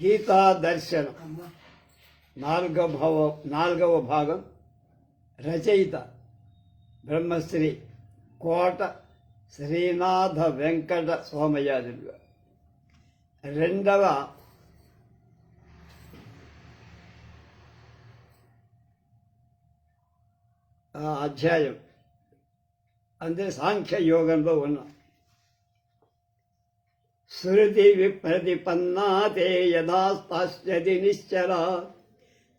గీతా దర్శనం నాలుగవ భాగం. రచయిత బ్రహ్మశ్రీ కోట శ్రీనాథ వెంకట సోమయాజులు. రెండవ అధ్యాయం అంటే సాంఖ్య యోగంలో ఉన్నాం. శృతి విప్రతిపన్నాతే యథాస్తాస్యతి నిశ్చల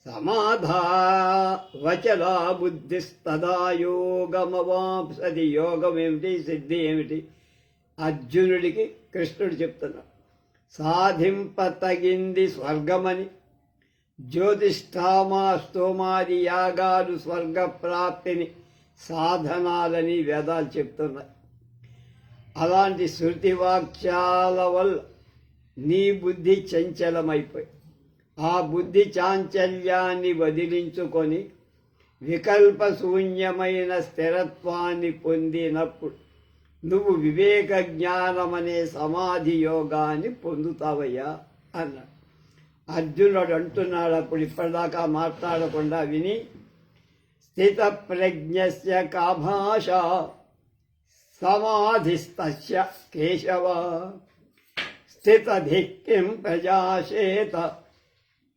సమాధా వచలా బుద్ధిస్తదా యోగమవాంసతి. యోగం ఏమిటి, సిద్ధి ఏమిటి? అర్జునుడికి కృష్ణుడు చెప్తున్నాడు. సాధింపతగింది స్వర్గమని, జ్యోతిష్ఠామా స్తోమాది యాగాలు స్వర్గప్రాప్తిని సాధనాలని వేదాలు చెప్తున్నాయి. అలాంటి శృతి వాక్యాల వల్ల నీ బుద్ధి చంచలమైపోయి ఆ బుద్ధి చాంచల్యాన్ని వదిలించుకొని వికల్పశూన్యమైన స్థిరత్వాన్ని పొందినప్పుడు నువ్వు వివేక జ్ఞానమనే సమాధి యోగాన్ని పొందుతావయ్యా అన్నాడు. అర్జునుడు అంటున్నాడు, అప్పుడు ఇప్పటిదాకా మాట్లాడకుండా విని, స్థిత ప్రజ్ఞస్య కా భాష సమాధిస్తస్య కేశవ స్థితధి కిం ప్రజాశేత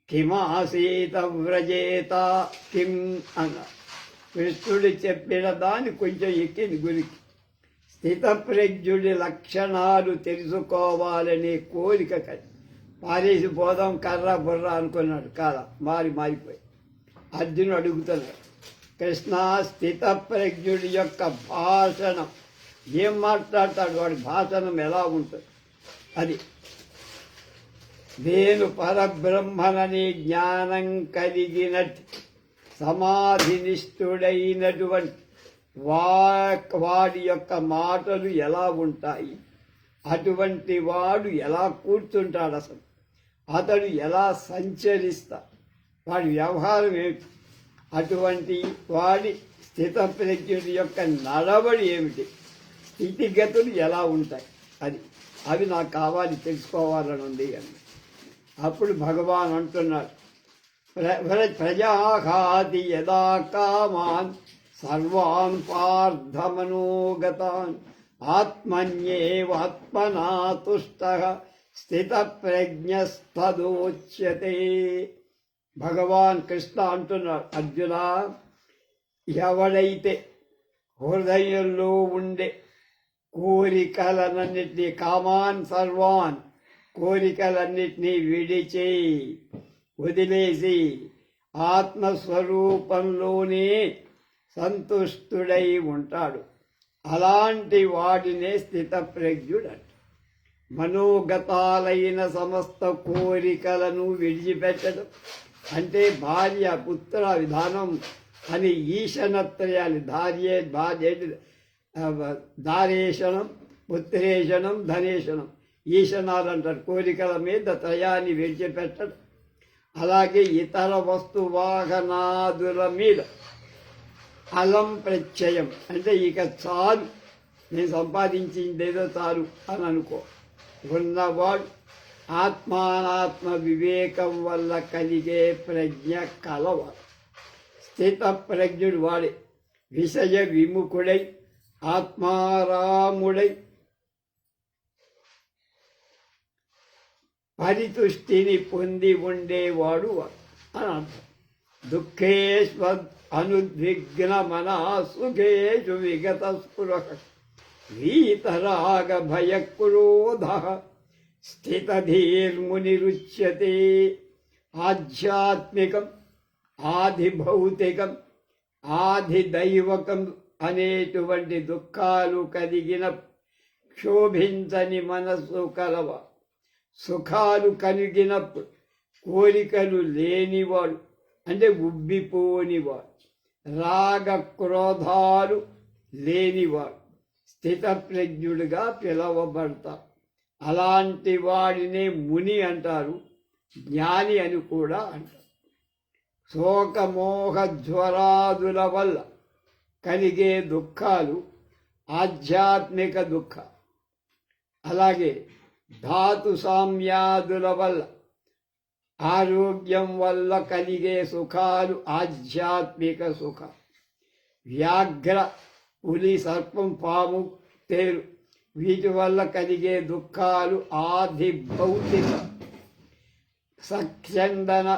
కిమాసీత వ్రజేత కిం అన్న. కృష్ణుడు చెప్పిన దాన్ని కొంచెం ఎక్కింది గురికి. స్థితప్రజ్ఞుడి లక్షణాలు తెలుసుకోవాలనే కోరిక కలిగి పారేసి పోదాం కర్ర బుర్ర అనుకున్నాడు. కాల మారిపోయి అర్జునుడు అడుగుతున్నాడు, కృష్ణ స్థితప్రజ్ఞుడి యొక్క భాషణం ఏం మాట్లాడతాడు, వాడి భాషణం ఎలా ఉంటుంది? అది నేను పరబ్రహ్మనని జ్ఞానం కలిగినట్టు సమాధినిష్ఠుడైనటువంటి వాడి యొక్క మాటలు ఎలా ఉంటాయి, అటువంటి వాడు ఎలా కూర్చుంటాడు, అతడు ఎలా సంచరిస్తా, వాడి వ్యవహారం ఏమిటి, అటువంటి వాడి స్థితప్రజ్ఞుడి యొక్క నడవడి ఏమిటి, స్థితిగతులు ఎలా ఉంటాయి, అవి నాకు కావాలి, తెలుసుకోవాలని ఉంది అని. అప్పుడు భగవాన్ అంటున్నాడు, ప్రజాఘాతి యదా కామాన్ సర్వాన్ పార్థమనోగతాన్ ఆత్మన్యేవాత్మనా తుష్టః స్థితప్రజ్ఞస్తదోచ్యతే. భగవాన్ కృష్ణ అంటున్నాడు, అర్జున, ఎవడైతే హృదయంలో ఉండే కోరికలన్నిటినీ, కామాన్ సర్వాన్, కోరికలన్నిటినీ వదిలేసి ఆత్మస్వరూపంలోనే సంతుష్టుడై ఉంటాడు, అలాంటి వాడినే స్థితప్రజ్ఞుడు అంట. మనోగతాలైన సమస్త కోరికలను విడిచిపెట్టడం అంటే భార్య పుత్ర విధానం అని ఈశనత్రయాలు, దారేషణం, పుత్రేషణం, ధనేషణం, ఈశనాలు అంటారు. కోరికల మీద త్రయాన్ని విడిచిపెట్టడం. అలాగే ఇతర వస్తు వాహనాదుల మీద అలం ప్రత్యయం అంటే ఇక చాలు, నేను సంపాదించిందేదో చాలు అని అనుకో ఉన్నవాడు ఆత్మానాత్మ వివేకం వల్ల కలిగే ప్రజ్ఞ కలవాడు స్థితప్రజ్ఞుడు. వాడే విషయ విముఖుడై ఆత్మారాముడై పరితుష్టిని పొంది ఉండేవాడు అని అర్థం. దుఃఖేశ్వర్ అనుద్విగ్న మనః సుఖేషు విగత స్పృహ వీతరాగ భయక్రోధ స్థితధీర్మునిరుచ్యతే. ఆధ్యాత్మికం, ఆధిభౌతికం, ఆధిదైవకం అనేటువంటి దుఃఖాలు కలిగిన క్షోభించని మనస్సు కలవ, సుఖాలు కలిగినప్పుడు కోరికలు లేనివాడు అంటే ఉబ్బిపోనివాడు, రాగ క్రోధాలు లేనివాడు స్థితప్రజ్ఞుడిగా పిలవబడతారు. అలాంటి వాడినే ముని అంటారు, జ్ఞాని అని కూడా అంటారు. శోకమోహ జ్వరాదుల వల్ల కలిగే దుఃఖాలు ఆధ్యాత్మిక దుఃఖం. అలాగే ధాతు సామ్యాదుల వల్ల ఆరోగ్యం వల్ల కలిగే సుఖాలు ఆధ్యాత్మిక సుఖం. వ్యాఘ్ర, పులి, సర్పం, పాము, తేలు వీటి వల్ల కలిగే దుఃఖాలు ఆది భౌతిక. సఖ్యందన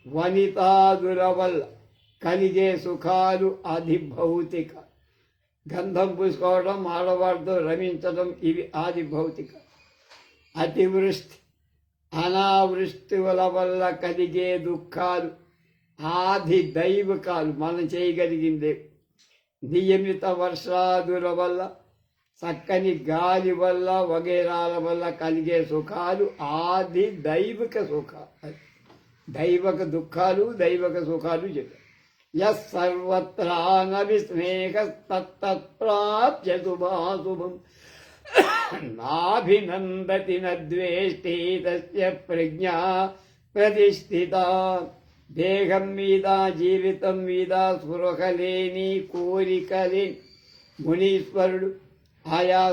వనితాదుల వల్ల కలిగే సుఖాలు ఆది భౌతిక. గంధం పూసుకోవడం, ఆడవాడితో రమించడం ఇవి ఆది భౌతిక. అతివృష్టి, అనావృష్టిల వల్ల కలిగే దుఃఖాలు ఆది దైవికాలు, మనం చేయగలిగిందే. నియమిత వర్షాదుల వల్ల, చక్కని గాలి వల్ల, వగైరాల వల్ల కలిగే సుఖాలు ఆది దైవిక సుఖాలు. దైవక దుఃఖాలు, దైవక సుఖాలు చెప్పారు. యస్సర్వత్రానవిస్నేహస్తత్ప్రాప్య శుభాశుభం నాభినందతి నద్వేష్టి తస్య ప్రజ్ఞా ప్రతిష్ఠిత. దేహం మీద, జీవితం మీద స్పృహలేని, కోరికలేని మునీశ్వరుడు ఆయా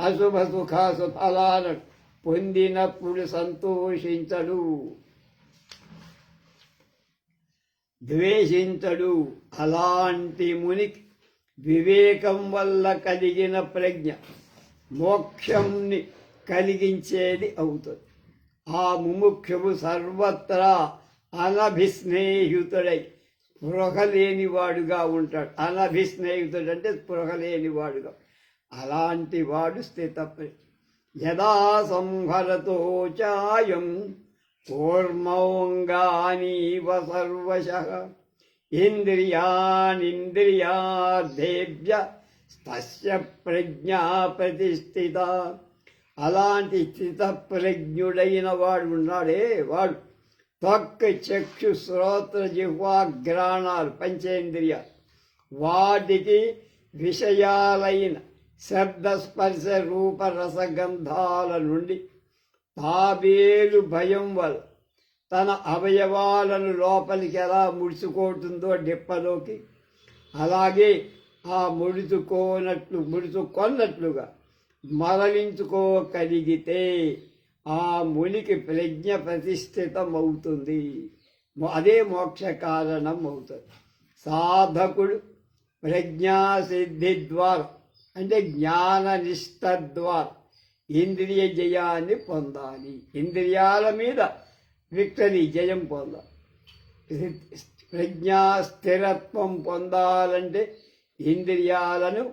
అశుభ సుఖాలను పొందినప్పుడు సంతోషించడు, ద్వేషించడు. అలాంటి మునికి వివేకం వల్ల కలిగిన ప్రజ్ఞ మోక్షంని కలిగించేది అవుతుంది. ఆ ముముక్షువు సర్వత్రా అనభిస్నేహితుడై స్పృహలేనివాడుగా ఉంటాడు. అనభిస్నేహితుడు అంటే స్పృహలేనివాడుగా. అలాంటి వాడు స్థితప్రజ్ఞ. యదా సంహరతో చాయం కూర్మౌంగానీవ సర్వశః ఇంద్రియానింద్రియార్థేభ్య తస్య ప్రజ్ఞా ప్రతిష్ఠిత. అలాంటి స్థితప్రజ్ఞుడైన వాడు ఉన్నాడే, వాడు త్వక్, చక్షు, శ్రోత్ర, జిహ్వా, ఘ్రాణాలు పంచేంద్రియాలు, వాటికి విషయాలైన శబ్ద, స్పర్శ, రూప, రసగంధాల నుండి తాబేలు భయం వల్ల తన అవయవాలను లోపలికి ఎలా ముడుచుకుంటుందో డిప్పలోకి, అలాగే ఆ ముడుచుకొన్నట్లుగా మరలించుకోగలిగితే ఆ మునికి ప్రజ్ఞ ప్రతిష్ఠితమవుతుంది. అదే మోక్ష కారణం అవుతుంది. సాధకుడు ప్రజ్ఞాసిద్ధి ద్వారా, అంటే జ్ఞాననిష్ట ద్వారా ఇంద్రియ జయాన్ని పొందాలి. ఇంద్రియాల మీద విక్టరీ, జయం పొందాలి. ప్రజ్ఞా స్థిరత్వం పొందాలంటే ఇంద్రియాలను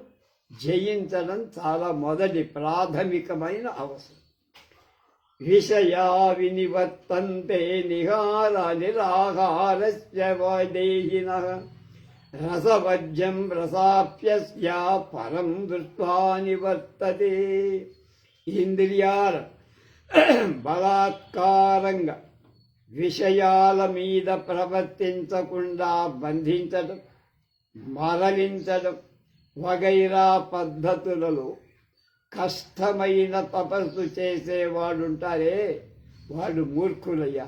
జయించడం చాలా మొదటి ప్రాథమికమైన అవసరం. విషయా వినివర్తంతే నిహార నిరాహారస్య వైదేహినః రసవజ్యం రసాప్యస్య పరం దృష్ట్వా నివర్తతే. ఇంద్రియాల బలాత్కారంగా విషయాల మీద ప్రవర్తించకుండా బంధించడం, మరలించడం వగైరా పద్ధతులలో కష్టమైన తపస్సు చేసేవాడుంటారే, వాళ్ళు మూర్ఖులయ్యా.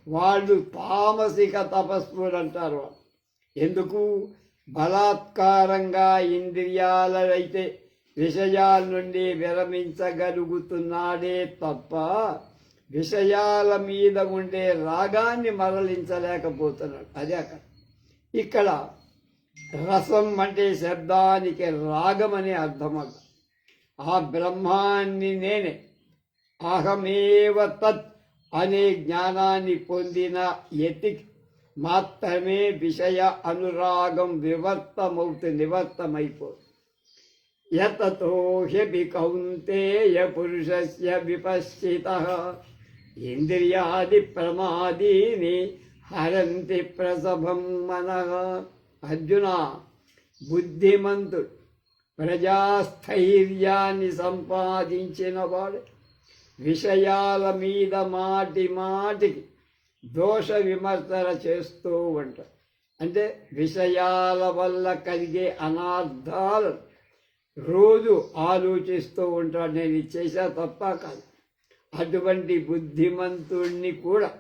వాళ్ళు తామసిక తపస్సులు అంటారు. ఎందుకు? బలాత్కారంగా ఇంద్రియాలైతే విషయాల నుండి విరమించగలుగుతున్నాడే తప్ప విషయాల మీద ఉండే రాగాన్ని మరలించలేకపోతున్నాడు. అదే అక్కడ. ఇక్కడ రసం అంటే శబ్దానికి రాగం అనే అర్థమట. ఆ బ్రహ్మాన్ని నేనే, అహమేవ తత్ అనే జ్ఞానాన్ని పొందిన యతికి మాత్రమే విషయ అనురాగం నివర్తమైపోతుంది. యతతో హ్యపి కౌంతేయ పురుషస్య విపశ్చితః ఇంద్రియాది ప్రమాదీని హరంతి ప్రసభం మనః. అర్జున, బుద్ధిమంతుడు ప్రజాస్థైర్యాన్ని సంపాదించిన వాడు విషయాల మీద మాటి మాటికి దోష విమర్శన చేస్తూ ఉంటాడు. అంటే విషయాల వల్ల కలిగే అనార్థాలను రోజు ఆలోచిస్తూ ఉంటాడు. నేను ఇది చేసా తప్ప కాదు. అటువంటి బుద్ధిమంతుణ్ణి కూడా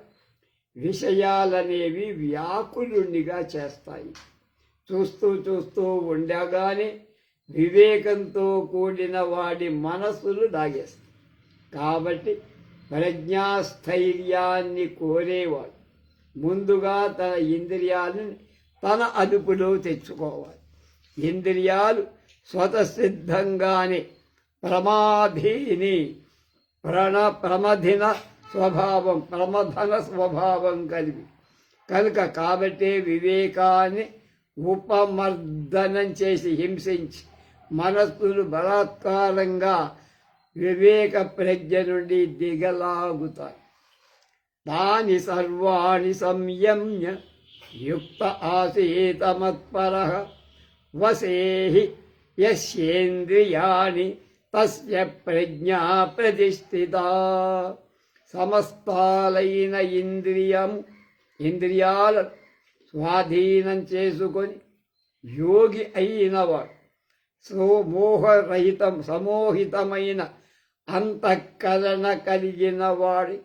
విషయాలనేవి వ్యాకులుణ్ణిగా చేస్తాయి. చూస్తూ చూస్తూ ఉండగానే వివేకంతో కూడిన వాడి మనస్సులు దాగేస్తాయి. కాబట్టి ప్రజ్ఞాస్థైర్యాన్ని కోరేవాడు ముందుగా తన ఇంద్రియాలను తన అదుపులో తెచ్చుకోవాలి. ఇంద్రియాలు స్వతసిద్ధంగానే ప్రమథన స్వభావం కలిగి కాబట్టే వివేకాన్ని ఉపమర్దనం చేసి హింసించి మనస్సును బలాత్కారంగా వివేక ప్రజ్ఞ నుండి దిగలాగుతాయి. తాని సర్వాణి సంయమ్య యుక్త ఆసీత మత్పరః వసేహి యస్యేంద్రియాణి తస్య ప్రజ్ఞా ప్రతిష్ఠిత. సమస్తాలైన ఇంద్రియాలను స్వాధీనం చేసుకొని యోగి అయినవాడు సమోహితమైన అంతఃకరణ కలిగిన వాడి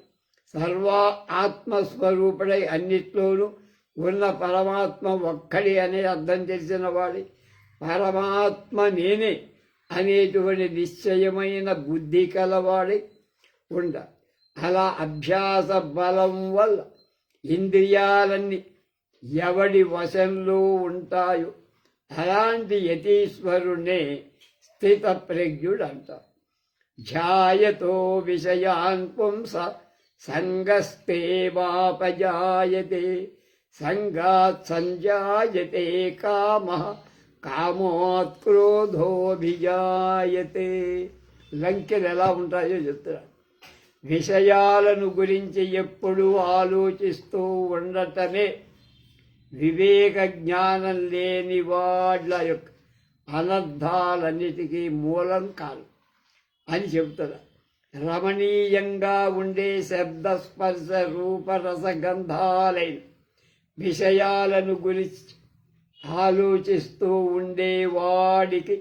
ఆత్మస్వరూపుడై అన్నిట్లోనూ ఉన్న పరమాత్మ ఒక్కడి అనే అర్థం తెలిసిన వాడి పరమాత్మ నేనే అనేటువంటి నిశ్చయమైన బుద్ధి కలవాడి ఉండ. అలా అభ్యాస బలం వల్ల ఇంద్రియాలన్నీ ఎవడి వశంలో ఉంటాయో అలాంటి యతీశ్వరుణ్ణే స్థిత ప్రజ్ఞుడు అంటారు. ధ్యాయతో విషయాన్ పుంస సంగస్తేవాపజాయతే సంగాత్ సంజాయతే కామః కామోత్ క్రోధోభిజాయతే. లంకెలు ఎలా ఉంటాయో చెప్తున్నారు. విషయాలను గురించి ఎప్పుడూ ఆలోచిస్తూ ఉండటమే వివేక జ్ఞానం లేని వాళ్ళ యొక్క అనర్థాలన్నిటికీ మూలం కాదు అని చెబుతున్నారు. రమణీయంగా ఉండే శబ్ద స్పర్శ రూపరసగంధాలైన విషయాలను గురించి ఆలోచిస్తూ ఉండేవాడికి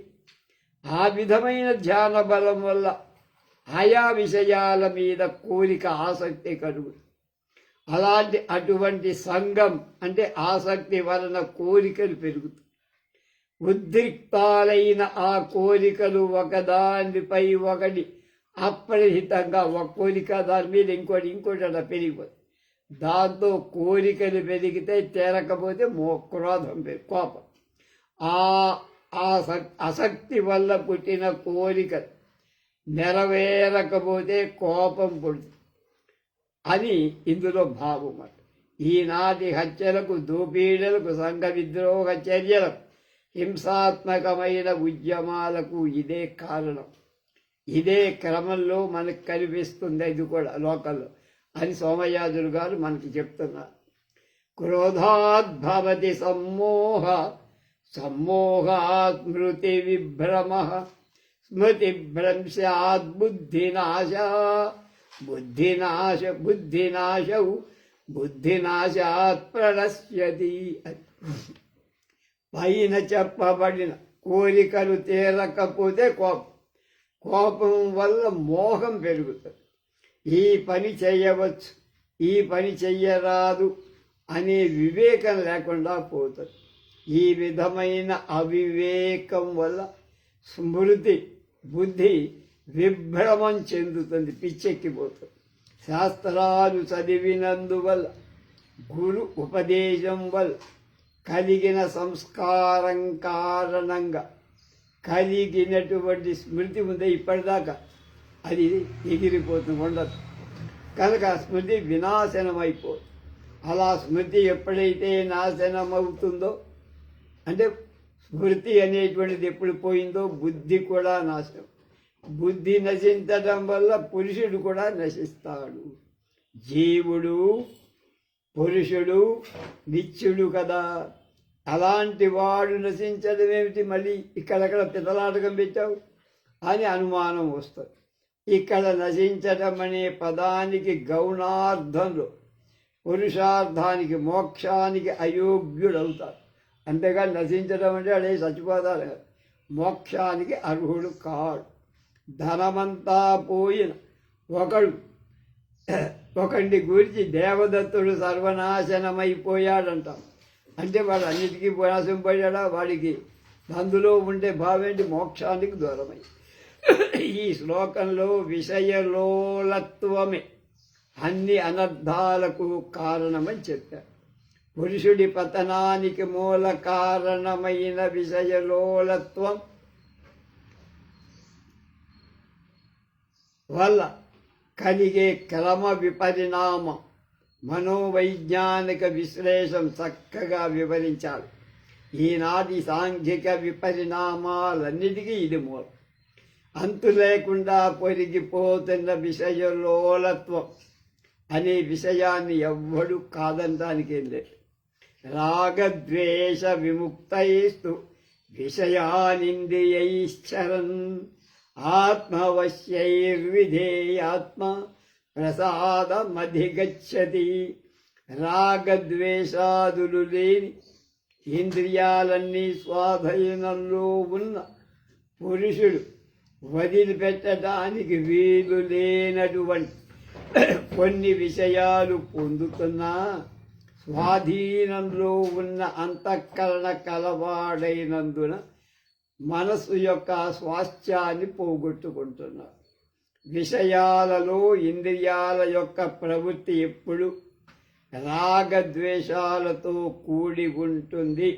ఆ విధమైన ధ్యాన బలం వల్ల ఆయా విషయాల మీద కోరిక ఆసక్తి కలుగుతుంది. అటువంటి సంఘం అంటే ఆసక్తి వలన కోరికలు పెరుగుతాయి. ఉద్రిక్తాలైన ఆ కోరికలు ఒకదానిపై ఒకటి అప్రహితంగా ఒక కోరిక దాని మీద ఇంకోటి అలా పెరిగిపోతుంది. దాంతో కోరికలు పెరిగితే తేరకపోతే క్రోధం కోపం. ఆ ఆసక్తి వల్ల పుట్టిన కోరికలు నెరవేరకపోతే కోపం పుడుతుంది అని ఇందులో భావం. ఈనాటి హత్యలకు దోపీడలకు సంఘ విద్రోహ చర్యలకు హింసాత్మకమైన ఉద్యమాలకు ఇదే కారణం. ఇదే క్రమంలో మనకు కనిపిస్తుంది. ఇది కూడా లోకల్లో అని సోమయాజులు గారు మనకి చెప్తున్నారు. క్రోధాద్భవతి సమ్మోహాత్ స్మృతి విభ్రమ స్మృతి భ్రంశాత్ బుద్ధినాశాత్ ప్రణశ్యతి. పైన చెప్పబడిన కోరికలు తీరకపోతే కోపం వల్ల మోహం పెరుగుతుంది. ఈ పని చేయవచ్చు, ఈ పని చెయ్యరాదు అనే వివేకం లేకుండా పోతుంది. ఈ విధమైన అవివేకం వల్ల స్మృతి బుద్ధి విభ్రమం చెందుతుంది, పిచ్చెక్కిపోతుంది. శాస్త్రాలు చదివినందువల్ల గురు ఉపదేశం వల్ల కలిగిన సంస్కారం కారణంగా కలిగినటువంటి స్మృతి ఉంది ఇప్పటిదాకా అది ఎగిరిపోతుంది, ఉండదు. కనుక స్మృతి వినాశనం అయిపోతుంది. అలా స్మృతి ఎప్పుడైతే నాశనం అవుతుందో అంటే స్మృతి అనేటువంటిది ఎప్పుడు పోయిందో బుద్ధి కూడా నాశనం. బుద్ధి నశించడం వల్ల పురుషుడు కూడా నశిస్తాడు. జీవుడు పురుషుడు నిత్యుడు కదా, అలాంటి వాడు నశించడం ఏమిటి, మళ్ళీ ఇక్కడక్కడ పితలాటకం పెట్టావు అని అనుమానం వస్తుంది. ఇక్కడ నశించడం అనే పదానికి గౌణార్థంలో పురుషార్థానికి మోక్షానికి అయోగ్యుడవుతాడు. అంతేగాని నశించడం అంటే అదే చచ్చిపోతాడు, మోక్షానికి అర్హుడు కాడు. ధనమంతా పోయిన ఒకడిని గురించి దేవదత్తుడు సర్వనాశనమైపోయాడంటాం. అంటే వాడు అన్నిటికీ నాశనం పోయాడా, వాడికి అందులో ఉండే భావేంటి, మోక్షానికి దూరమై. ఈ శ్లోకంలో విషయలోలత్వమే అన్ని అనర్థాలకు కారణమని చెప్పారు. పురుషుడి పతనానికి మూల కారణమైన విషయలోలత్వం వల్ల కలిగే క్రమ విపరిణామం మనోవైజ్ఞానిక విశ్లేషణ చక్కగా వివరించారు. ఈనాటి సాంఘిక విపరిణామాలన్నిటికీ ఇది మూలం. అంతు లేకుండా పొరిగిపోతున్న విషయలోలత్వం అనే విషయాన్ని ఎవ్వడు కాదనడానికేం లేదు. రాగద్వేష విముక్తైస్తు విషయానింద్రియైశ్చరన్ ఆత్మవశ్యైర్విధేయాత్మ ప్రసాదమధిగచ్చతి. రాగద్వేషాదులు లేని ఇంద్రియాలన్నీ స్వాధీనంలో ఉన్న పురుషుడు వదిలిపెట్టడానికి వీలు లేనటువంటి కొన్ని విషయాలు పొందుతున్నా స్వాధీనంలో ఉన్న అంతఃకరణ కలవాడైనందున మనసు యొక్క స్వాస్థ్యాన్ని పోగొట్టుకుంటున్నారు. విషయాలలో ఇంద్రియాల యొక్క ప్రవృత్తి ఎప్పుడు రాగద్వేషాలతో కూడి ఉంటుంది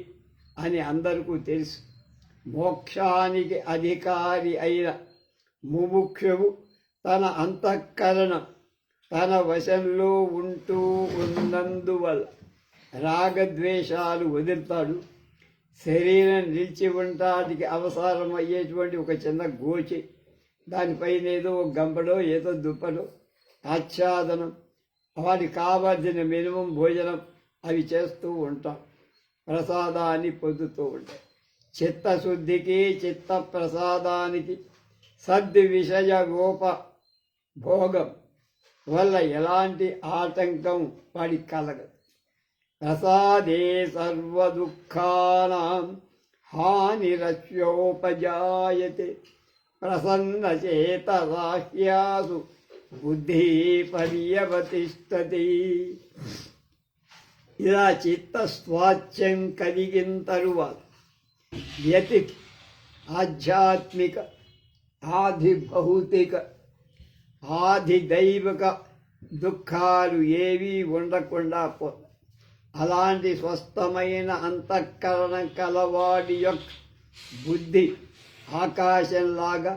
అని అందరికీ తెలుసు. మోక్షానికి అధికారి అయిన ముముక్షువు తన అంతఃకరణం తన వశంలో ఉంటూ ఉన్నందువల్ల రాగద్వేషాలు వదులుతాడు. శరీరం నిలిచి ఉండటానికి అవసరమయ్యేటువంటి ఒక చిన్న గోచి, దానిపైన ఏదో గంపడో ఏదో దుప్పడో ఆచ్ఛాదనం, వాటికి కావాల్సిన మినిమం భోజనం అవి చేస్తూ ఉంటాం. ప్రసాదాన్ని పొందుతూ ఉంటాం. చిత్తశుద్ధికి చిత్త ప్రసాదానికి సద్ది విషయ గోప భోగం వల్ల ఎలాంటి ఆటంకం వాడికి కలగదు. ప్రసాదే సర్వదుఃఖానాం హానిరస్యోపజాయతే ప్రసన్నచేతసాహ్యాసు బుద్ధి పర్యవతిష్టతి. ఇలా చిత్తస్వాచ్యం కలిగిన తరువాత యతి ఆధ్యాత్మిక ఆది భౌతిక ఆది దైవిక దుఃఖాలు ఏవీ ఉండకుండా పోతాయి. అలాంటి స్వస్థమైన అంతఃకరణ కలవాడి యొక్క బుద్ధి ఆకాశంలాగా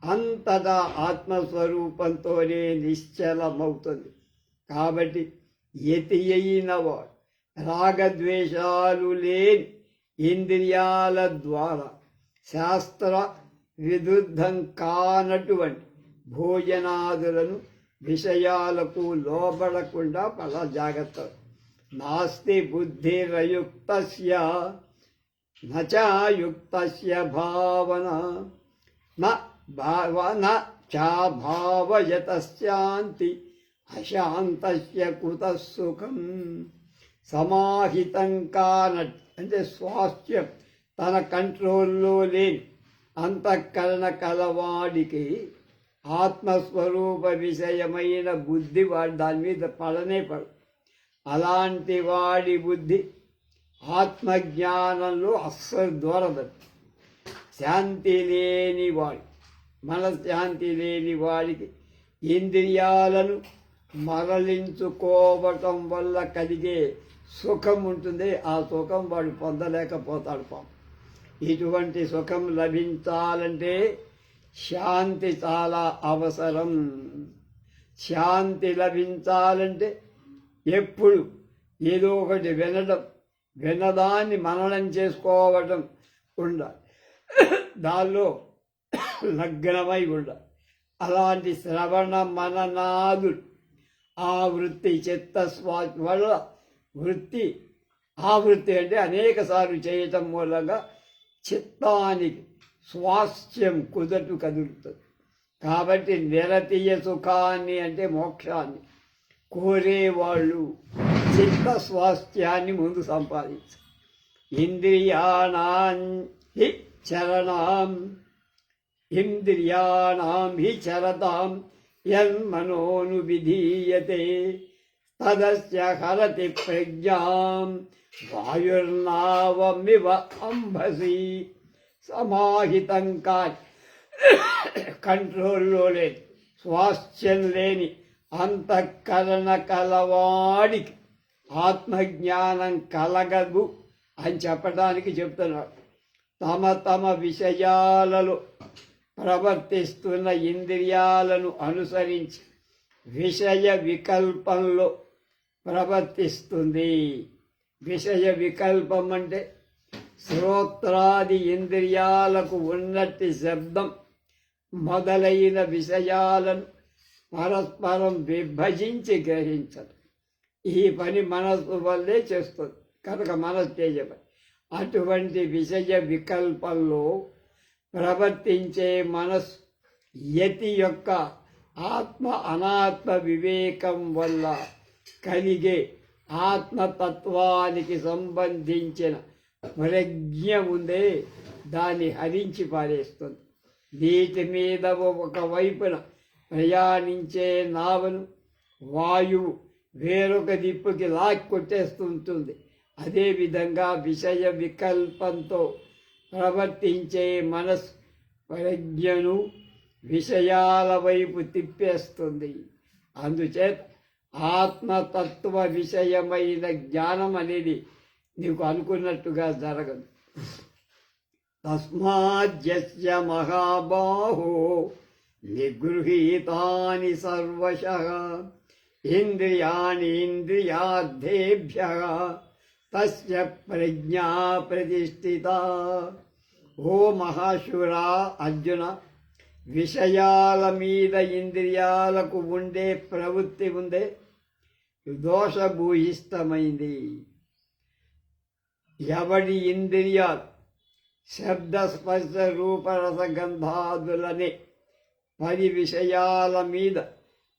అంతటా ఆత్మస్వరూపంతోనే నిశ్చలమవుతుంది. కాబట్టి యతి అయిన వాడు రాగద్వేషాలు లేని ఇంద్రియాల ద్వారా శాస్త్ర విరుద్ధం కానటువంటి భోజనాదులను విషయాలకు లోబడకుండా చాలా జాగ్రత్త. నాస్తి బుద్ధిరయుక్తస్య నచాయుక్తస్య భావన న చాభావయతశాంతి అశాంతస్య కుతః సుఖం. సమాహితం కానట్ అంటే స్వాస్థ్యం తన కంట్రోల్లో లేని అంతఃకరణ కలవాడికి ఆత్మస్వరూప విషయమైన బుద్ధి వాడి దాని మీద పడనే పడు. అలాంటి వాడి బుద్ధి ఆత్మజ్ఞానంలో అస్సలు దూరదు. శాంతి లేని వాడు, మనశ్శాంతి లేని వాడికి ఇంద్రియాలను మరలించుకోవటం వల్ల కలిగే సుఖం ఉంటుంది. ఆ సుఖం వాడు పొందలేకపోతాడు. పాపం ఇటువంటి సుఖం లభించాలంటే శాంతి చాలా అవసరం. శాంతి లభించాలంటే ఎప్పుడు ఏదో ఒకటి వినడం, వినదాన్ని మననం చేసుకోవటం ఉండాలి. దానిలో లగ్నమై ఉండాలి. అలాంటి శ్రవణ మననాదులు ఆ వృత్తి చిత్తస్వాచ వల్ల వృత్తి ఆ వృత్తి అంటే అనేక సార్లు చేయటం మూలంగా చిత్తానికి స్వాస్థ్యం కుదరటు కదులుతుంది. కాబట్టి నిరతీయ సుఖాన్ని అంటే మోక్షాన్ని కోరేవాళ్ళు చిత్త స్వాస్థ్యాన్ని ముందు సంపాదించారు. ఇంద్రియాణి చరణాం ఇంద్రియాణం హి చరతాం యన్మనోను విధీయతే తదస్య హరతి ప్రజ్ఞాం వాయుర్నావమివ అంబసి. సమాహితం కాని కంట్రోల్లో లేని స్వాస్థ్యం లేని అంతఃకరణ కలవాడికి ఆత్మజ్ఞానం కలగదు అని చెప్పడానికి చెప్తున్నాడు. తమ తమ విషయాలలో ప్రవర్తిస్తున్న ఇంద్రియాలను అనుసరించి విషయ వికల్పంలో ప్రవర్తిస్తుంది. విషయ వికల్పం అంటే శ్రోత్రాది ఇంద్రియాలకు ఉన్నట్టి శబ్దం మొదలైన విషయాలను పరస్పరం విభజించి గ్రహించదు. ఈ పని మనస్సు వల్లే చేస్తుంది కనుక మనస్సు చేయబడి అటువంటి విషయ వికల్పంలో ప్రవర్తించే మనస్సు యతి యొక్క ఆత్మ అనాత్మ వివేకం వల్ల కలిగే ఆత్మతత్వానికి సంబంధించిన ప్రజ్ఞ ఉందే దాన్ని హరించి పారేస్తుంది. నీటి మీద ఒకవైపున ప్రయాణించే నావను వాయువు వేరొక దిప్పుకి కొట్టేస్తుంటుంది. అదేవిధంగా విషయ వికల్పంతో ప్రవర్తించే మనసు ప్రజ్ఞను విషయాల వైపు తిప్పేస్తుంది. అందుచేత ఆత్మతత్వ విషయమైన జ్ఞానం అనేది నీకు అనుకున్నట్టుగా జరగదు. తస్మాజ్జస్య మహాబాహో నిగృహీతాని సర్వశః ఇంద్రియాణి ఇంద్రియార్థేభ్యః తస్య ప్రజ్ఞా ప్రతిష్ఠిత. ఓ మహాశూరా అర్జున, విషయాల మీద ఇంద్రియాలకు ఉండే ప్రవృత్తి ఉందే దోషభూయిష్టమైంది. ఎవడి ఇంద్రియాలు శబ్ద స్పర్శ రూపరసగంధాదులనే 10 విషయాల మీద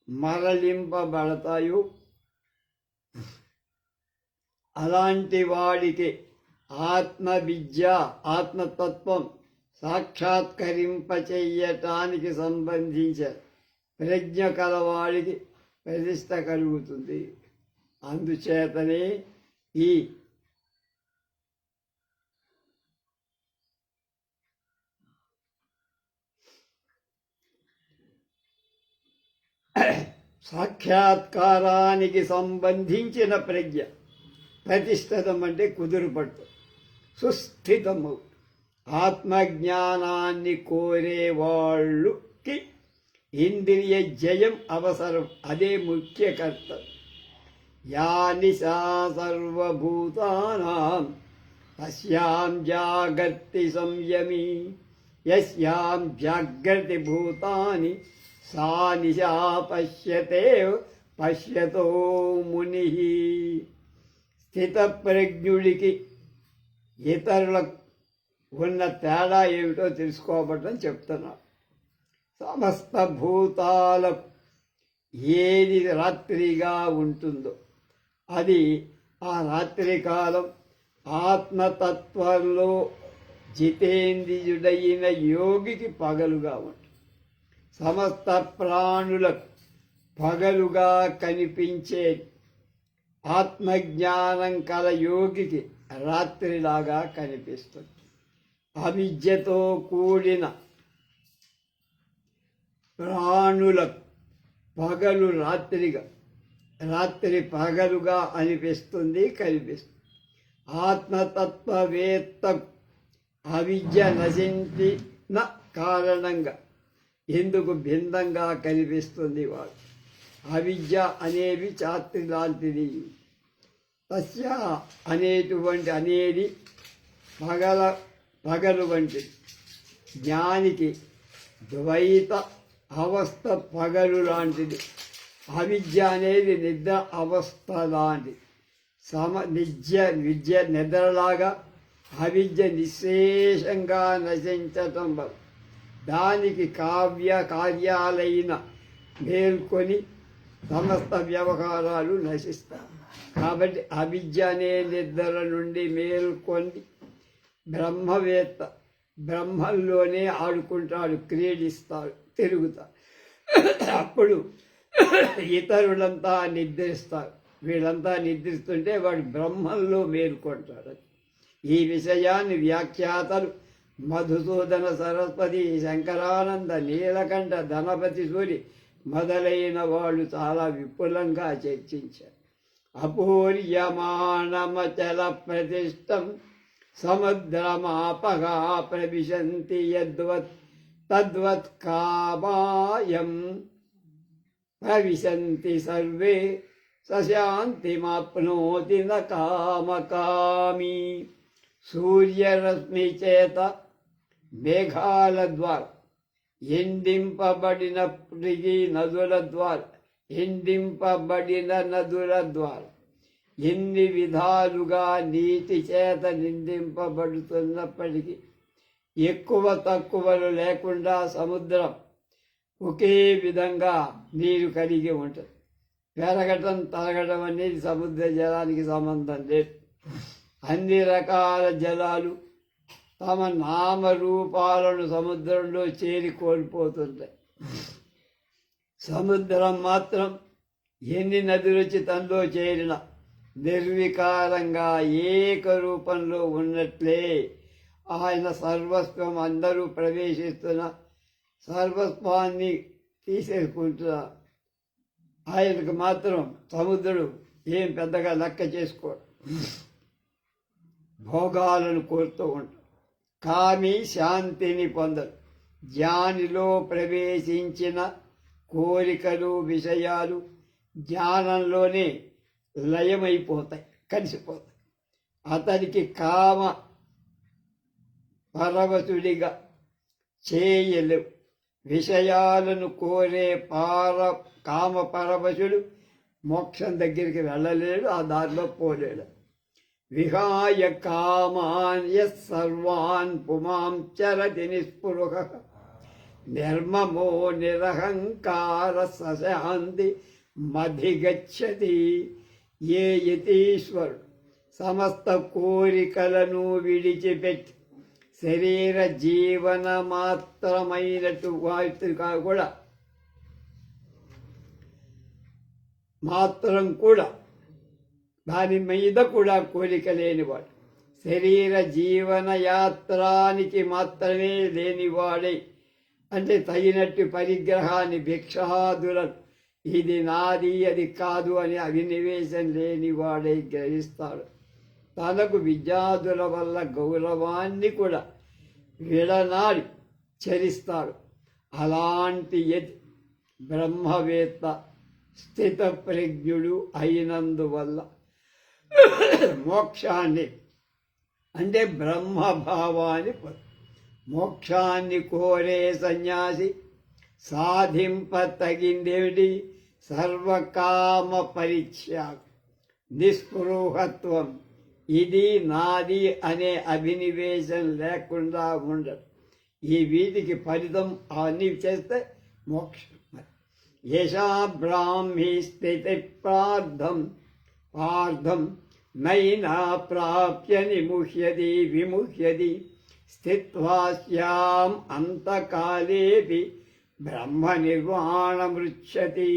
మరలింపబడతాయో అలాంటి వాడికి ఆత్మవిద్య ఆత్మతత్వం సాక్షాత్కరింపచేయటానికి సంబంధించిన ప్రజ్ఞ కలవాడికి ప్రతిష్ట కలుగుతుంది. అందుచేతనే ఈ సాక్షాత్కారానికి సంబంధించిన ప్రజ్ఞ ప్రతిష్ఠితం అంటే కుదురుపట్టు సుస్థితము. ఆత్మజ్ఞానాన్ని కోరేవాళ్ళుకి ఇంద్రియ జయం అవసరం. అదే ముఖ్య కర్తవ్యం. యా నిశా సర్వభూతానాం తస్యాం జాగర్తి సంయమి యస్యాం జాగ్రతి భూతాని సా నిశా పశ్యతో ముని. స్థితప్రజ్ఞుడికి ఇతరులకు ఉన్న తేడా ఏమిటో తెలుసుకోవటం చెప్తున్నా. సమస్త భూతాలకు ఏది రాత్రిగా ఉంటుందో అది ఆ రాత్రి కాలం ఆత్మతత్వంలో జితేంద్రియుడైన యోగికి పగలుగా ఉంటుంది. సమస్త ప్రాణులకు పగలుగా కనిపించే ఆత్మజ్ఞానం కల యోగికి రాత్రిలాగా కనిపిస్తుంది. అవిద్యతో కూడిన ప్రాణులకు పగలు రాత్రిగా, రాత్రి పగలుగా అనిపిస్తుంది, కనిపిస్తుంది. ఆత్మతత్వవేత్తకు అవిద్య నశించిన కారణంగా ఎందుకు భిన్నంగా కనిపిస్తుంది వాడు. అవిద్య అనేవి చాత్రి లాంటిది. తస్య అనేది పగలు వంటిది. జ్ఞానికి ద్వైత అవస్థ పగలు లాంటిది. అవిద్య అనేది నిద్ర అవస్థ లాంటిది. విద్య నిద్రలాగా అవిద్య నిశేషంగా నశించటం వల్ల దానికి కార్యాలైన మేల్కొని సమస్త వ్యవహారాలు నశిస్తాయి. కాబట్టి అవిద్య అనే నిద్ర నుండి మేల్కొని బ్రహ్మవేత్త బ్రహ్మంలోనే ఆడుకుంటాడు, క్రీడిస్తాడు, తిరుగుతాడు. అప్పుడు ఇతరులంతా నిద్రిస్తారు. వీళ్ళంతా నిద్రిస్తుంటే వాడు బ్రహ్మంలో మేల్కొంటాడు. ఈ విషయాన్ని వ్యాఖ్యాతలు మధుసూదన సరస్వతి, శంకరానంద, నీలకంఠ, ధనపతి సూరి, మొదలైన వాళ్ళు చాలా విపులంగా చర్చించారు. అపూర్యమాణమచల ప్రతిష్టం సముద్రమాపగా ప్రవిశంతి యద్వత్ తద్వత్ కామాయం ప్రవిశంతి సర్వే సశాంతిమాప్నోతి న కామకామి. సూర్యరశ్మి చేత మేఘాల ద్వారా ఎండింపబడినప్పటికీ ఎండింపబడిన నదుల ద్వారా ఎన్ని విధాలుగా నీటి చేత నిందింపబడుతున్నప్పటికీ ఎక్కువ తక్కువలు లేకుండా సముద్రం ఒకే విధంగా నీరు కలిగి ఉంటుంది. పెరగటం తరగడం అనేది సముద్ర జలానికి సంబంధం లేదు. అన్ని రకాల జలాలు తమ నామరూపాలను సముద్రంలో చేరి కోల్పోతుంటాయి. సముద్రం మాత్రం ఎన్ని నదులు వచ్చి తనలో చేరిన నిర్వికారంగా ఏకరూపంలో ఉన్నట్లే ఆయన సర్వస్వం అందరూ ప్రవేశిస్తున్న సర్వస్వాన్ని తీసేసుకుంటున్న ఆయనకు మాత్రం సముద్రుడు ఏం పెద్దగా లెక్క చేసుకోడు. భోగాలను కోరుతూ ఉంటాడు. కామి శాంతిని పొందరు. జ్ఞానిలో ప్రవేశించిన కోరికలు విషయాలు జ్ఞానంలోనే లయమైపోతాయి, కలిసిపోతాయి. అతనికి కామ పరవశుడిగా చేయలేవు. విషయాలను కోరే కామ పరవశుడు మోక్షం దగ్గరికి వెళ్ళలేడు, ఆ దారిలో పోలేడు. విహాయ కామాన్ సర్వాన్ పుమాం చరతి నిస్పృహ నిర్మమో నిరహంకార సశాంతి మధిగచ్చతి. ఏ యతీశ్వరుడు సమస్త కోరికలను విడిచిపెట్టి శరీర జీవన మాత్రమైనటు కూడా దాని మీద కూడా కోరిక లేనివాడు, శరీర జీవన యాత్రానికి మాత్రమే లేనివాడై, అంటే తగినట్టు పరిగ్రహాన్ని భిక్షాదులను ఇది నాది అది కాదు అని అభినివేశం లేనివాడై గ్రహిస్తాడు. తనకు విద్యార్థుల వల్ల గౌరవాన్ని కూడా విడనాడి చరిస్తాడు. అలాంటి యతి బ్రహ్మవేత్త స్థితప్రజ్ఞుడు అయినందువల్ల మోక్షాన్ని అంటే బ్రహ్మభావాన్ని మోక్షాన్ని కోరే సన్యాసి సాధింప తగిందేమిటి? సర్వకామ పరిత్యాగం, నిస్పృహత్వం, ఇది నాది అనే అభినివేశం లేకుండా ఉండదు. ఈ వీటికి ఫలితం అన్నీ చేస్తే మోక్షం. యశా బ్రాహ్మీ స్థితి పార్థం నైనా ప్రాప్య విముహ్యతి స్థిత్వాస్యాం అంతకాలేపి బ్రహ్మ నిర్వాణమృచ్చతి.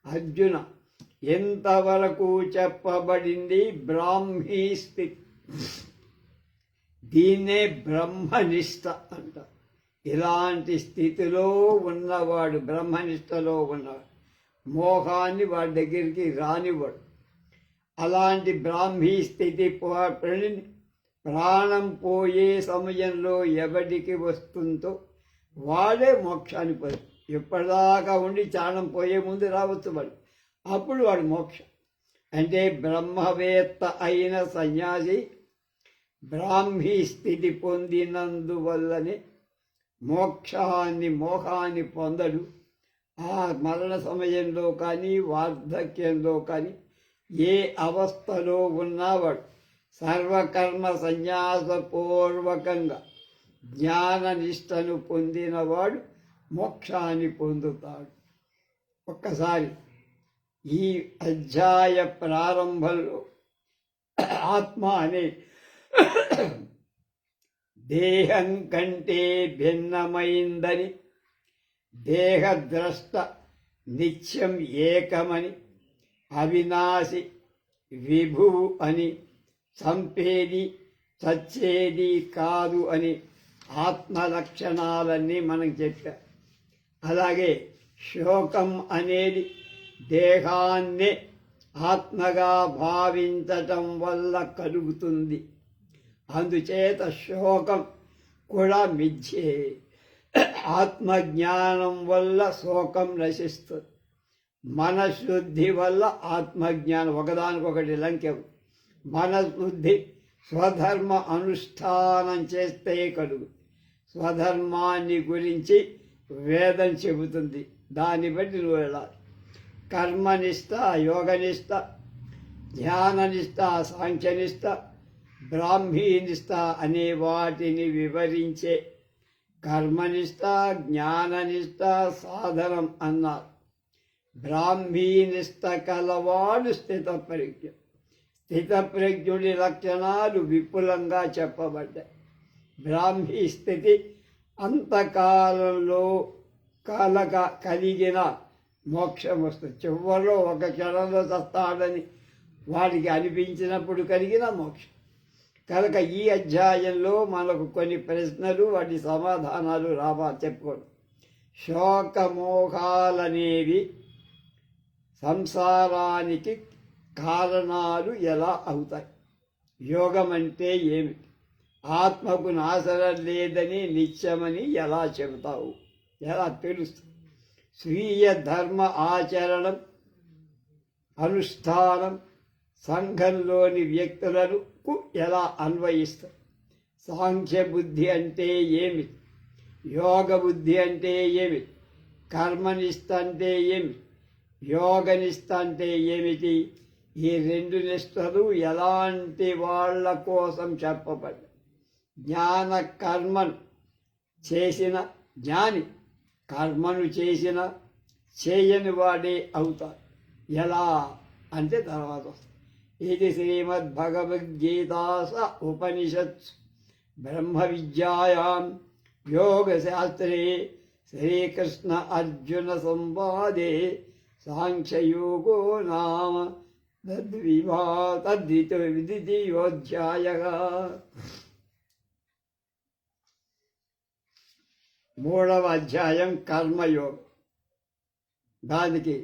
అర్జున, ఎంతవరకు చెప్పబడింది బ్రాహ్మీ స్థితి, దీన్నే బ్రహ్మనిష్ట అంట. ఇలాంటి స్థితిలో ఉన్నవాడు, బ్రహ్మనిష్టలో ఉన్నవాడు, మోహాన్ని వాడి దగ్గరికి రానివాడు. అలాంటి బ్రాహ్మీ స్థితి ప్రాణం పోయే సమయంలో ఎవడికి వస్తుందో వాడే మోక్షాన్ని పొంది. ఎప్పటిదాకా ఉండి ప్రాణం పోయే ముందు రావచ్చు వాడు, అప్పుడు వాడు మోక్షం. అంటే బ్రహ్మవేత్త అయిన సన్యాసి బ్రాహ్మీ స్థితి పొందినందువల్లనే మోహాన్ని పొందడు. ఆ మరణ సమయంలో కానీ వార్ధక్యంలో కానీ ఏ అవస్థలో ఉన్నవాడు సర్వకర్మ సన్యాసపూర్వకంగా జ్ఞాననిష్టను పొందినవాడు మోక్షాన్ని పొందుతాడు. ఒక్కసారి ఈ అధ్యాయ ప్రారంభంలో ఆత్మ అనే దేహం కంటే భిన్నమైందని, దేహద్రష్ట నిత్యం ఏకమని, అవినాశి విభువు అని, చంపేది చచ్చేది కాదు అని ఆత్మ లక్షణాలన్నీ మనకు చెప్పారు. అలాగే శోకం అనేది దేహాన్ని ఆత్మగా భావించటం వల్ల కలుగుతుంది. అందుచేత శోకం కూడా మిథ్యే. ఆత్మజ్ఞానం వల్ల శోకం నశిస్తుంది. మనశుద్ధి వల్ల ఆత్మజ్ఞానం ఒకదానికొకటి లంకెం. మనశుద్ధి స్వధర్మ అనుష్ఠానం చేస్తే కలుగు. స్వధర్మాన్ని గురించి వేదం చెబుతుంది, దాన్ని బట్టి నువ్వు వెళ్ళాలి. కర్మనిష్ట, యోగనిష్ట, ధ్యాననిష్ట, సాంఖ్యనిష్ట, బ్రాహ్మీనిష్ట అనే వాటిని వివరించే కర్మనిష్ట, జ్ఞాననిష్ట, సాధనం అన్నారు. బ్రాహ్మీనిష్ట కలవాడు స్థితప్రజ్ఞ. స్థితప్రజ్ఞుడి లక్షణాలు విపులంగా చెప్పబడ్డాయి. బ్రాహ్మీ స్థితి అంతకాలంలో కలిగిన మోక్షం వస్తుంది. చివరిలో ఒక క్షణంలో చస్తాడని వాడికి అనిపించినప్పుడు కలిగిన మోక్షం. కనుక ఈ అధ్యాయంలో మనకు కొన్ని ప్రశ్నలు, వాటి సమాధానాలు చెప్పుకోండి. శోకమోహాలనేవి సంసారానికి కారణాలు ఎలా అవుతాయి? యోగం అంటే ఏమిటి? ఆత్మకు నాశనం లేదని నిత్యమని ఎలా చెబుతావు? ఎలా తెలుస్తుంది? స్వీయ ధర్మ ఆచరణం, అనుష్ఠానం సంఘంలోని వ్యక్తులకు ఎలా అన్వయిస్తారు? సాంఖ్య బుద్ధి అంటే ఏమిటి? యోగ బుద్ధి అంటే ఏమిటి? కర్మనిష్ట అంటే ఏమిటి? యోగనిష్ట అంటే ఏమిటి? ఈ రెండు నిష్టలు ఎలాంటి వాళ్ళ కోసం చెప్పబడ్డాయి? జ్ఞాన కర్మను చేసిన జ్ఞాని కర్మను చేసిన చేయని వాడే అవుతారు. ఎలా అంటే తర్వాత వస్తుంది. ఇది శ్రీమద్భగవద్గీతాస ఉపనిషత్సు బ్రహ్మ విద్యాయాం యోగశాస్త్రే శ్రీకృష్ణ అర్జున సంవాదే సాంఖ్యయోగో నామ తద్వితీయోధ్యాయః. 3వ అధ్యాయం కర్మయోగం. దానికి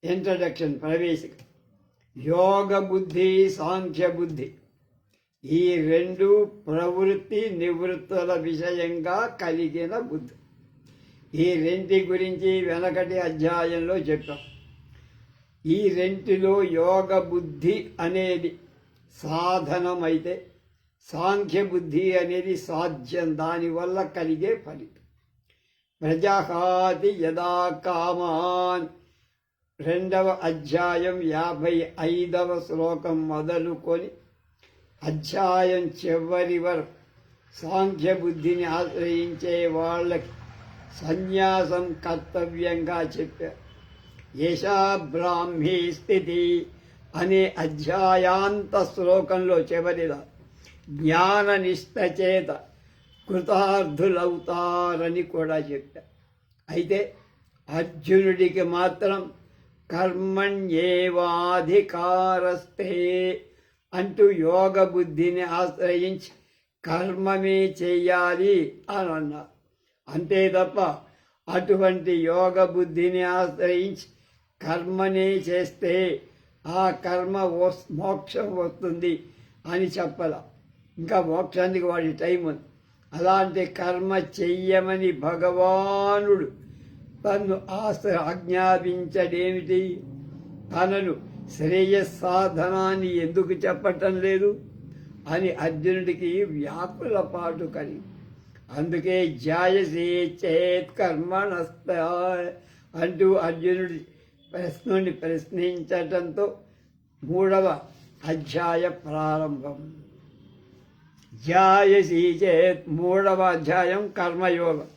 ఇంట్రడక్షన్, ప్రవేశిక. యోగ బుద్ధి, సాంఖ్య బుద్ధి ఈ రెండు ప్రవృత్తి నివృత్తుల విషయంగా కలిగిన బుద్ధి. ఈ రెంటి గురించి వెనకటి అధ్యాయంలో చెప్పాం. ఈ రెంటిలో యోగ బుద్ధి అనేది సాధనమైతే సాంఖ్య బుద్ధి అనేది సాధ్యం, దానివల్ల కలిగే ఫలితం. ప్రజహాతి యదా కామాన్ 2వ అధ్యాయం 55వ శ్లోకం మొదలుకొని అధ్యాయం చివరి వరకు సాంఖ్య బుద్ధిని ఆశ్రయించే వాళ్ళకి సన్యాసం కర్తవ్యంగా చెప్పారు. యశా బ్రాహ్మీ స్థితి అనే అధ్యాయాంత శ్లోకంలో చివరిదా జ్ఞాన నిష్ట చేత కృతార్థులవుతారని కూడా చెప్పారు. అయితే అర్జునుడికి మాత్రం కర్మణ్యేవాధికారస్తే అంటూ యోగ బుద్ధిని ఆశ్రయించి కర్మమే చెయ్యాలి అని అన్నారు. అంతే తప్ప అటువంటి యోగ బుద్ధిని ఆశ్రయించి కర్మనే చేస్తే ఆ కర్మ మోక్షం వస్తుంది అని చెప్పాల. ఇంకా మోక్షానికి వాడి టైం ఉంది. అలాంటి కర్మ చెయ్యమని భగవానుడు తన్ను ఆజ్ఞాపించడేమిటి? తనను శ్రేయస్సాధనాన్ని ఎందుకు చెప్పటం లేదు అని అర్జునుడికి వ్యాకులపాటు కలిగి, అందుకే జాయసే చేత్ కర్మణస్త అంటూ అర్జునుడి ప్రశ్నని ప్రశ్నించటంతో 3వ అధ్యాయ ప్రారంభం. జాయసీ చేత్ 3వ అధ్యాయం కర్మయోగం.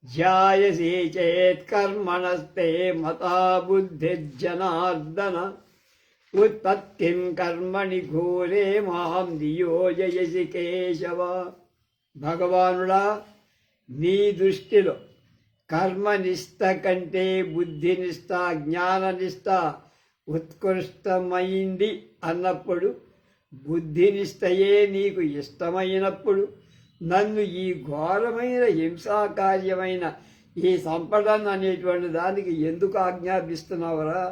జాయసీ చేత్ కర్మణస్తే మతా బుద్ధిర్జనార్దన ఉత్పత్తిం కర్మణి ఘోరే మాం నియోజయసి కేశవ. భగవానుడా, నీ దృష్టిలో కర్మనిష్ట కంటే బుద్ధినిష్ట, జ్ఞాననిష్ట ఉత్కృష్టమైంది అన్నప్పుడు, బుద్ధినిష్టయే నీకు ఇష్టమైనప్పుడు నన్ను ఈ ఘోరమైన హింసాకార్యమైన ఈ సంపదను అనేటువంటి దానికి ఎందుకు ఆజ్ఞాపిస్తున్నావురా,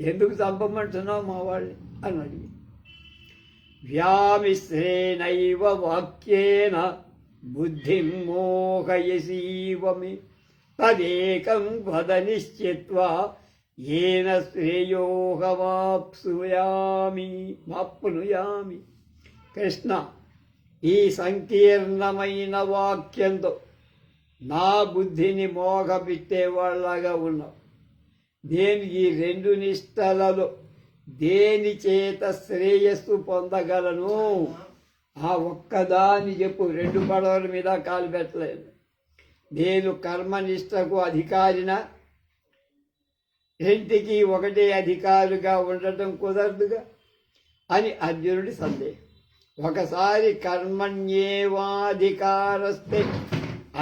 ఎందుకు చంపమంటున్నావు మా వాళ్ళని అని అడిగి, వ్యామిశ్రేణైవ వాక్యేన బుద్ధిం మోహయసీవమి తదేకం వద నిశ్చిత్వా ఏన శ్రేయోహమాప్నుయామి. కృష్ణ, ఈ సంకీర్ణమైన వాక్యంతో నా బుద్ధిని మోగపెట్టేవాళ్ళగా ఉన్నావు. నేను ఈ రెండు నిష్టలలో దేని చేత శ్రేయస్సు పొందగలను? ఆ ఒక్కదాన్ని చెప్పు. రెండు పడవల మీద కాలు పెట్టలేదు. నేను కర్మనిష్టకు అధికారిన, రెంటికి ఒకటే అధికారిగా ఉండటం కుదరదుగా అని అర్జునుడి సందేహం. ఒకసారి కర్మణ్యేవాధికారస్తే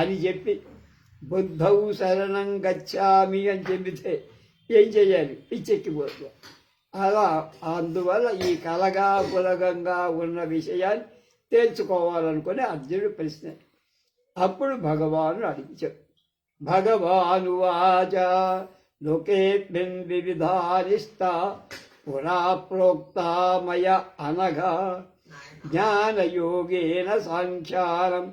అని చెప్పి బుద్ధౌ శరణం గచ్చామి అని చెబితే ఏం చేయాలి? పిచ్చెక్కిపోతుంది. అలా అందువల్ల ఈ కలగా పులగంగా ఉన్న విషయాన్ని తేల్చుకోవాలనుకునే అర్జునుడు ప్రశ్న. అప్పుడు భగవాను అడిగాడు. భగవాను వాచ లోకేస్మిన్ వివిధానిష్టా పురా ప్రోక్తా మయ అనఘా జ్ఞానయోగేన సాంఖ్యానం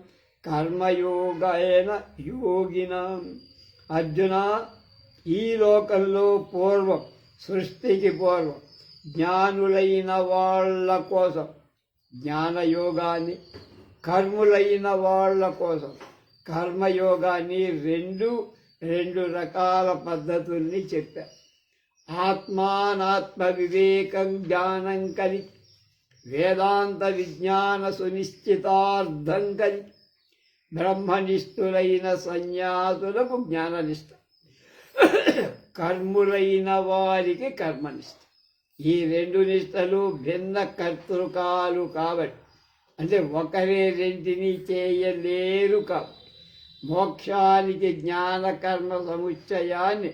కర్మయోగేన యోగినాం. అర్జున, ఈ లోకంలో పూర్వం, సృష్టికి పూర్వం జ్ఞానులైన వాళ్ళ కోసం జ్ఞానయోగాన్ని, కర్ములైన వాళ్ళ కోసం కర్మయోగాన్ని రెండు రకాల పద్ధతుల్ని చెప్పారు. ఆత్మానాత్మ వివేకం జ్ఞానం కలి, వేదాంత విజ్ఞాన సునిశ్చితార్థం కలి, బ్రహ్మనిష్ఠులైన సన్యాసులకు జ్ఞాననిష్ట, కర్ములైన వారికి కర్మనిష్ట. ఈ రెండు నిష్టలు భిన్న కర్తృకాలు కాబట్టి, అంటే ఒకరే రెంటిని చేయలేరు కాబట్టి మోక్షానికి జ్ఞాన కర్మ సముచ్చయాన్ని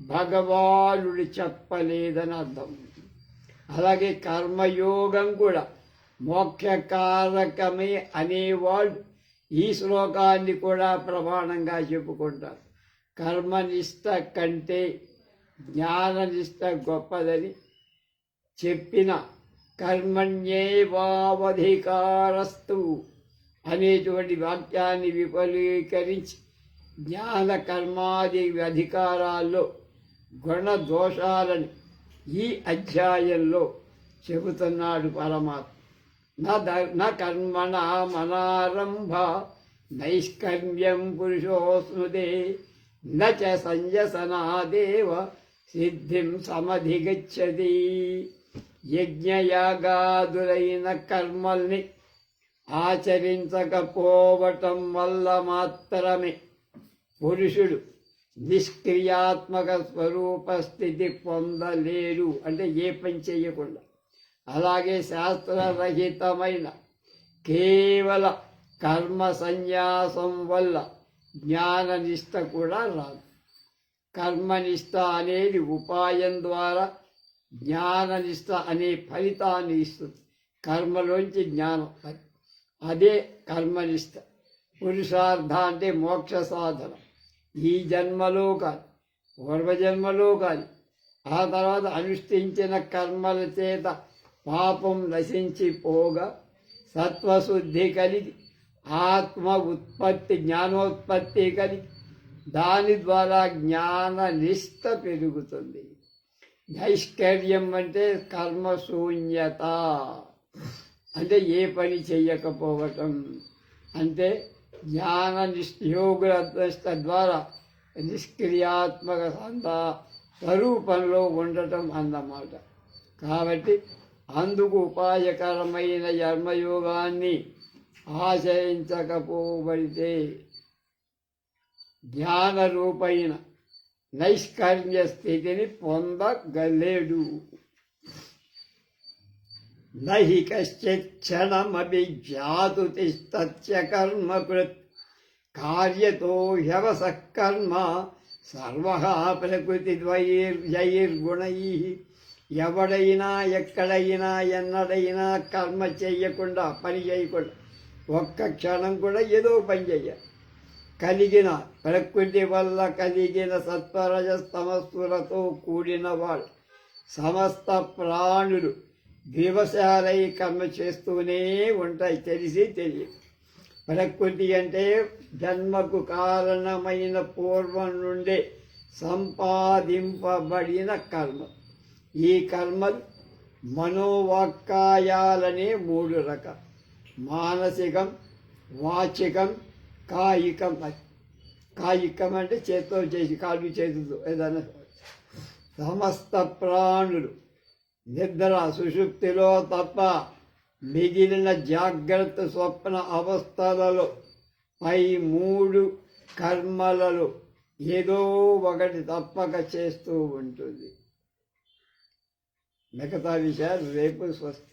భగవానుడు చెప్పలేదని అర్థం. అలాగే కర్మయోగం కూడా మోక్షకారకమే అనేవాళ్ళు ఈ శ్లోకాన్ని కూడా ప్రమాణంగా చెప్పుకుంటారు. కర్మనిష్ట కంటే జ్ఞాననిష్ట గొప్పదని చెప్పిన కర్మణ్యేవావధికారస్తు అనేటువంటి వాక్యాన్ని విఫలీకరించి జ్ఞాన కర్మాది అధికారాల్లో గుణదోషాలని ఈ అధ్యాయంలో చెబుతున్నాడు పరమాత్మ. నా కర్మణ మనారంభ నైష్కర్మ్యం పురుషోస్నుదే నచ సంజసనాదేవ సిద్ధిం సమధిగచ్చతి. యజ్ఞయాగాదులైన కర్మల్ని ఆచరించకపోవటం వల్ల మాత్రమే పురుషుడు నిష్క్రియాత్మక స్వరూప స్థితి పొందలేడు, అంటే ఏ పని చేయకుండా. అలాగే శాస్త్రరహితమైన కేవల కర్మ సన్యాసం వల్ల జ్ఞాననిష్ట కూడా రాదు. కర్మనిష్ట అనేది ఉపాయం ద్వారా జ్ఞాననిష్ట అనే ఫలితాన్ని ఇస్తుంది. కర్మలోంచి జ్ఞానం, అదే కర్మనిష్ట. పురుషార్థ అంటే మోక్ష సాధన. ఈ జన్మలో కానీ పూర్వజన్మలో కానీ ఆ తర్వాత అనుష్ఠించిన కర్మల చేత పాపం నశించిపోగా సత్వశుద్ధి కలిగి ఆత్మ ఉత్పత్తి, జ్ఞానోత్పత్తి కలిగి దాని ద్వారా జ్ఞాననిష్ట పెరుగుతుంది. నైష్కర్యం అంటే కర్మశూన్యత, అంటే ఏ పని చెయ్యకపోవటం, అంటే యోగనిష్ట ద్వారా నిష్క్రియాత్మక స్వరూపంలో ఉండటం అన్నమాట. కాబట్టి అందుకు ఉపాయకరమైన కర్మయోగాన్ని ఆచరించకపోబడితే జ్ఞానరూపైన నైష్కర్మ్య స్థితిని పొందగలేడు. నహి కశ్చిత్ క్షణమభిజ్ఞాతు తిష్టత్య కర్మకృత్ కార్యతో హ్యవసః కర్మ సర్వః ప్రకృతిద్వైర్జైర్గుణైః. ఎవడైనా ఎక్కడైనా ఎన్నడైనా కర్మ చేయకుండా, పని చేయకుండా ఒక్క క్షణం కూడా ఏదో పని చేయాలి. కలిగిన ప్రకృతి వల్ల కలిగిన సత్వరజస్తమస్సులతో కూడినవాడు సమస్త ప్రాణులు దివసాలై కర్మ చేస్తూనే ఉంటాయి, తెలిసి తెలియదు. ప్రకృతి అంటే జన్మకు కారణమైన పూర్వం నుండే సంపాదింపబడిన కర్మ. ఈ కర్మలు మనోవాక్కాయాలనే 3 రకాలు: మానసికం, వాచికం, కాయికం. కాయికం అంటే చేతితో చేసి, కాళ్ళు చేతులతో ఏదైనా. సమస్త ప్రాణులు నిద్ర సుషుప్తిలో తప్ప మిగిలిన జాగ్రత్త స్వప్న అవస్థలలో పై 3 కర్మలలో ఏదో ఒకటి తప్పక చేస్తూ ఉంటుంది. మిగతా విషయాలు రేపు స్వస్తి.